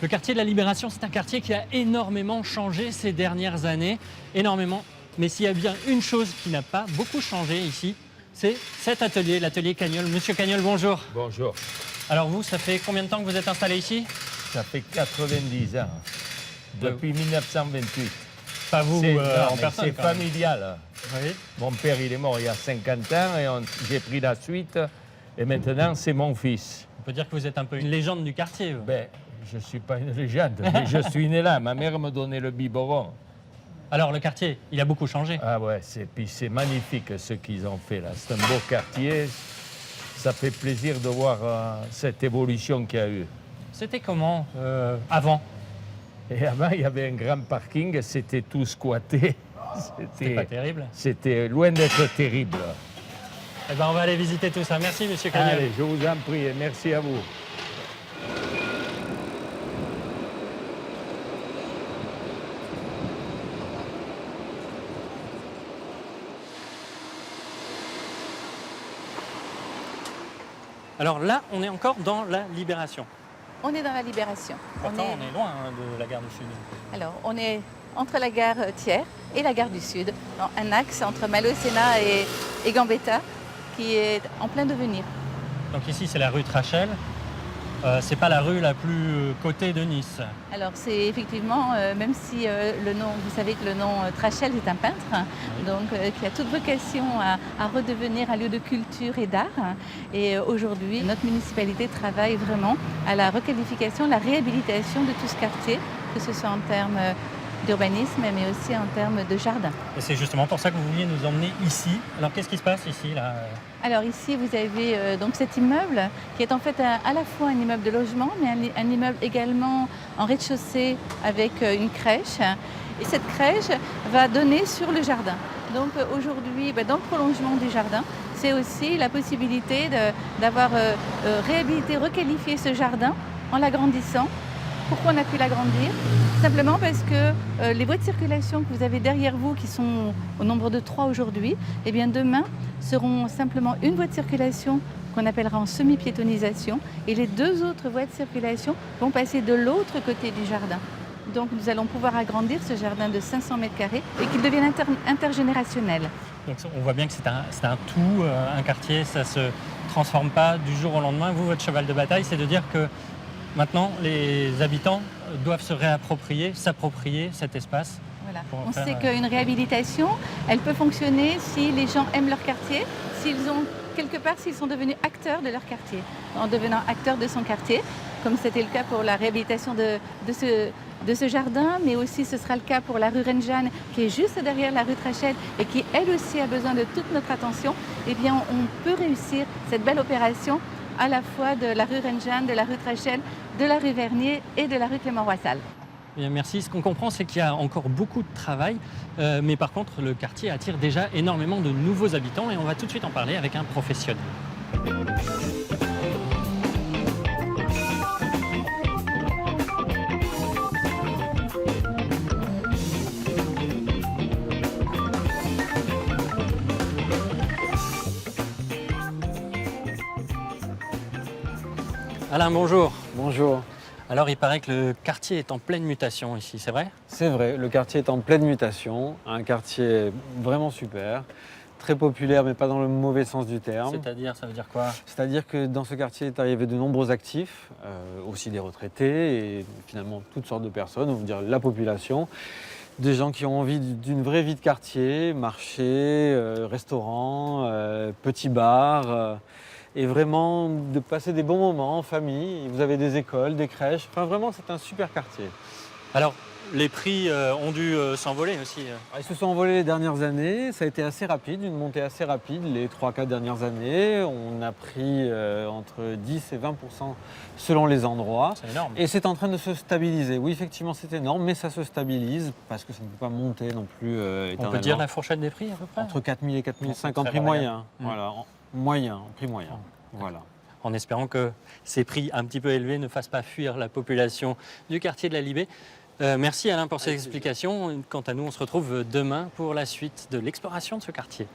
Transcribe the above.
Le quartier de la Libération, c'est un quartier qui a énormément changé ces dernières années, énormément. Mais s'il y a bien une chose qui n'a pas beaucoup changé ici, c'est cet atelier, l'atelier Cagnol. Monsieur Cagnol, bonjour. Bonjour. Alors vous, ça fait combien de temps que vous êtes installé ici? Ça fait 90 ans, depuis 1928. Pas vous en personne. C'est familial. Oui. Mon père, il est mort il y a 50 ans et j'ai pris la suite. Et maintenant, c'est mon fils. On peut dire que vous êtes un peu une légende du quartier. Vous. Ben, je ne suis pas une légende, mais je suis né là. Ma mère me donnait le biberon. Alors le quartier, il a beaucoup changé. Ah ouais, puis c'est magnifique ce qu'ils ont fait là. C'est un beau quartier. Ça fait plaisir de voir cette évolution qu'il y a eu. C'était comment avant? Et avant, il y avait un grand parking, c'était tout squatté. C'était pas terrible. C'était loin d'être terrible. Eh ben, on va aller visiter tout ça. Merci, monsieur Cagnol. Allez, je vous en prie et merci à vous. Alors là, on est encore dans la Libération. On est dans la Libération. Pourtant, on est loin de la gare du Sud. Alors, on est entre la gare Thiers et la gare du Sud, dans un axe entre Malo-Sénat et Gambetta, qui est en plein devenir. Donc ici, c'est la rue Trachel. C'est pas la rue la plus cotée de Nice. Alors, c'est effectivement, même si le nom, vous savez que le nom Trachel est un peintre, Oui. donc qui a toute vocation à redevenir un lieu de culture et d'art. Et aujourd'hui, notre municipalité travaille vraiment à la requalification, la réhabilitation de tout ce quartier, que ce soit en termes d'urbanisme, mais aussi en termes de jardin. Et c'est justement pour ça que vous vouliez nous emmener ici. Alors qu'est-ce qui se passe ici là? Alors ici, vous avez donc cet immeuble qui est en fait à la fois un immeuble de logement, mais un immeuble également en rez-de-chaussée avec une crèche. Et cette crèche va donner sur le jardin. Donc aujourd'hui, dans le prolongement du jardin, c'est aussi la possibilité d'avoir réhabilité, requalifié ce jardin en l'agrandissant. Pourquoi on a pu l'agrandir? Simplement parce que les voies de circulation que vous avez derrière vous, qui sont au nombre de 3 aujourd'hui, eh bien demain seront simplement une voie de circulation qu'on appellera en semi-piétonisation et les 2 autres voies de circulation vont passer de l'autre côté du jardin. Donc nous allons pouvoir agrandir ce jardin de 500 mètres carrés et qu'il devienne intergénérationnel. Donc on voit bien que c'est un tout, un quartier, ça ne se transforme pas du jour au lendemain. Vous, votre cheval de bataille, c'est de dire que maintenant, les habitants doivent se réapproprier, s'approprier cet espace. Voilà. On sait qu'une réhabilitation, elle peut fonctionner si les gens aiment leur quartier, s'ils sont devenus acteurs de leur quartier, en devenant acteurs de son quartier, comme c'était le cas pour la réhabilitation de ce jardin, mais aussi ce sera le cas pour la rue Reine-Jeanne, qui est juste derrière la rue Trachel et qui, elle aussi, a besoin de toute notre attention. Eh bien, on peut réussir cette belle opération à la fois de la rue Reine-Jeanne, de la rue Trachel, de la rue Vernier et de la rue Clément-Roissal. Bien, merci. Ce qu'on comprend, c'est qu'il y a encore beaucoup de travail, mais par contre, le quartier attire déjà énormément de nouveaux habitants et on va tout de suite en parler avec un professionnel. Alain, bonjour. Bonjour. Alors, il paraît que le quartier est en pleine mutation ici, c'est vrai? C'est vrai, le quartier est en pleine mutation, un quartier vraiment super, très populaire mais pas dans le mauvais sens du terme. C'est-à-dire, ça veut dire quoi? C'est-à-dire que dans ce quartier est arrivé de nombreux actifs, aussi des retraités et finalement toutes sortes de personnes, on veut dire la population, des gens qui ont envie d'une vraie vie de quartier, marché, restaurant, petits bars. Et vraiment de passer des bons moments en famille. Vous avez des écoles, des crèches. Enfin, vraiment, c'est un super quartier. Alors, les prix ont dû s'envoler aussi. Ils se sont envolés les dernières années. Ça a été assez rapide, une montée assez rapide les 3-4 dernières années. On a pris entre 10 et 20% selon les endroits. C'est énorme. Et c'est en train de se stabiliser. Oui, effectivement, c'est énorme, mais ça se stabilise parce que ça ne peut pas monter non plus éternellement. On peut dire la fourchette des prix à peu près? Entre 4 000 et 4 500 Très prix moyen. variable. Voilà, prix moyen. Voilà. En espérant que ces prix un petit peu élevés ne fassent pas fuir la population du quartier de la Libé. Merci Alain pour ces explications. Quant à nous, on se retrouve demain pour la suite de l'exploration de ce quartier.